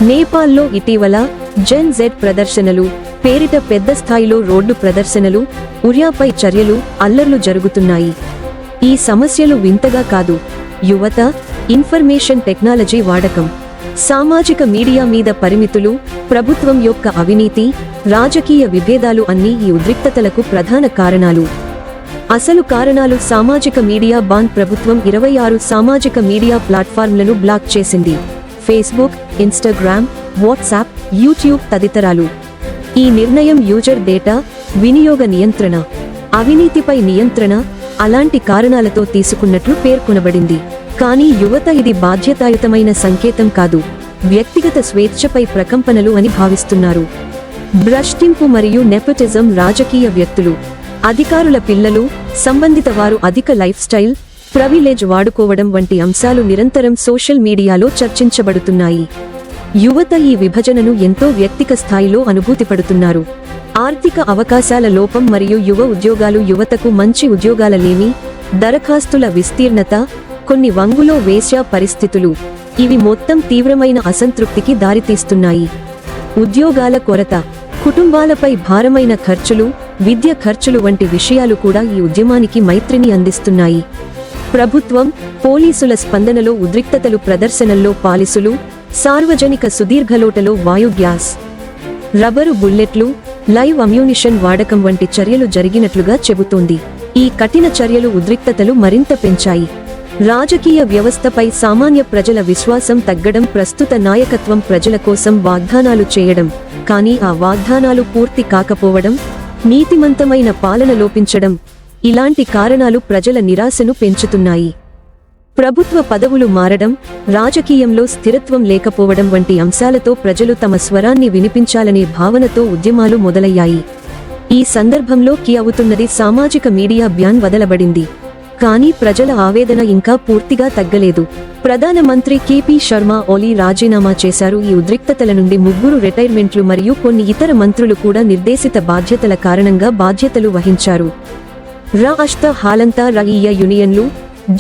నేపాల్లో ఇటీవల జెన్ జెడ్ ప్రదర్శనలు పేరిట పెద్ద స్థాయిలో రోడ్డు ప్రదర్శనలు, ఉర్యాపై చర్యలు, అల్లర్లు జరుగుతున్నాయి. ఈ సమస్యలు వింతగా కాదు. యువత, ఇన్ఫర్మేషన్ టెక్నాలజీ వాడకం, సామాజిక మీడియా మీద పరిమితులు, ప్రభుత్వం యొక్క అవినీతి, రాజకీయ విభేదాలు అన్నీ ఈ ఉద్రిక్తతలకు ప్రధాన కారణాలు. అసలు కారణాలు సామాజిక మీడియా బాన్ ప్రభుత్వం 26 సామాజిక మీడియా ప్లాట్ఫామ్లను బ్లాక్ చేసింది. ఫేస్బుక్, ఇన్స్టాగ్రామ్, వాట్సాప్, యూట్యూబ్ తదితరాలు. ఈ నిర్ణయం యూజర్ డేటా, వినియోగ నియంత్రణ, అవినీతిపై నియంత్రణ అలాంటి కారణాలతో తీసుకున్నట్లు పేర్కొనబడింది. కానీ యువత ఇది బాధ్యతాయుతమైన సంకేతం కాదు, వ్యక్తిగత స్వేచ్ఛపై ప్రకంపనలు అని భావిస్తున్నారు. భ్రష్టింపు మరియు నెపోటిజం, రాజకీయ వ్యక్తులు, అధికారుల పిల్లలు, సంబంధిత వారు అధిక లైఫ్ స్టైల్, ప్రివిలేజ్ వాడుకోవడం వంటి అంశాలు నిరంతరం సోషల్ మీడియాలో చర్చించబడుతున్నాయి. యువత ఈ విభజనను ఎంతో వ్యక్తిగత స్థాయిలో అనుభూతిపడుతున్నారు. ఆర్థిక అవకాశాల లోపం మరియు యువ ఉద్యోగాలు, యువతకు మంచి ఉద్యోగాల లేమి, దరఖాస్తుల విస్తీర్ణత, కొన్ని వంగులో వేశ్యా పరిస్థితులు ఇవి మొత్తం తీవ్రమైన అసంతృప్తికి దారితీస్తున్నాయి. ఉద్యోగాల కొరత, కుటుంబాలపై భారమైన ఖర్చులు, విద్య ఖర్చులు వంటి విషయాలు కూడా ఈ ఉద్యమానికి మైత్రిని అందిస్తున్నాయి. ప్రభుత్వం, పోలీసుల స్పందనలో ఉద్రిక్తతలు, ప్రదర్శనల్లో పాలిసులు, సార్వజనిక సుదీర్ఘలోటలో వాయు గ్యాస్, రబ్బరు బుల్లెట్లు, లైవ్ అమ్యూనిషన్ వాడకం వంటి చర్యలు జరిగినట్లుగా చెబుతోంది. ఈ కఠిన చర్యలు ఉద్రిక్తతలు మరింత పెంచాయి. రాజకీయ వ్యవస్థపై సామాన్య ప్రజల విశ్వాసం తగ్గడం, ప్రస్తుత నాయకత్వం ప్రజల కోసం వాగ్దానాలు చేయడం, కానీ ఆ వాగ్దానాలు పూర్తి కాకపోవడం, నీతిమంతమైన పాలన లోపించడం ఇలాంటి కారణాలు ప్రజల నిరాశను పెంచుతున్నాయి. ప్రభుత్వ పదవులు మారడం, రాజకీయంలో స్థిరత్వం లేకపోవడం వంటి అంశాలతో ప్రజలు తమ స్వరాన్ని వినిపించాలనే భావనతో ఉద్యమాలు మొదలయ్యాయి. ఈ సందర్భంలో అవుతున్నది సామాజిక మీడియా బ్యాన్ వదలబడింది. కానీ ప్రజల ఆవేదన ఇంకా పూర్తిగా తగ్గలేదు. ప్రధానమంత్రి కేపీ శర్మ ఓలీ రాజీనామా చేశారు. ఈ ఉద్రిక్తతల నుండి 3 రిటైర్మెంట్లు మరియు కొన్ని ఇతర మంత్రులు కూడా నిర్దేశిత బాధ్యతల కారణంగా బాధ్యతలు వహించారు. రాష్ట్ర హాలంతా రఈయ యూనియన్లు,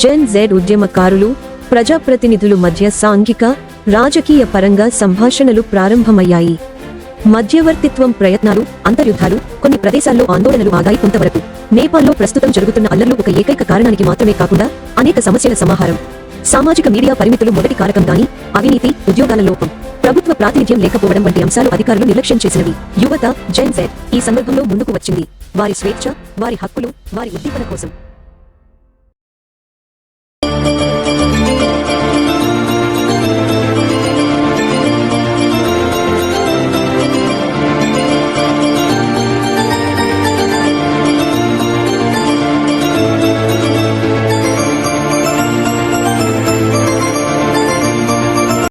జెన్ జెడ్ ఉద్యమకారులు, ప్రజాప్రతినిధులు మధ్య సాంఘిక, రాజకీయ పరంగా సంభాషణలు ప్రారంభమయ్యాయి. మధ్యవర్తిత్వం ప్రయత్నాలు, అంతర్యుద్ధాలు, కొన్ని ప్రదేశాల్లో ఆందోళనలు ఆగాయి కొంతవరకు. నేపాల్లో ప్రస్తుతం జరుగుతున్న అల్లర్లు ఒక ఏకైక కారణానికి మాత్రమే కాకుండా అనేక సమస్యల సమాహారం. సామాజిక మీడియా పరిమితులు మొదటి కారకం, కానీ అవినీతి, ఉద్యోగాల లోపం, ప్రభుత్వ ప్రాతినిధ్యం లేకపోవడం వంటి అంశాలు అధికారులు నిర్లక్ష్యం చేసినవి. యువత, జెన్ జెడ్ ఈ సందర్భంలో ముందుకు వచ్చింది. వారి స్వేచ్ఛ, వారి హక్కులు, వారి ఉద్దీపన కోసం.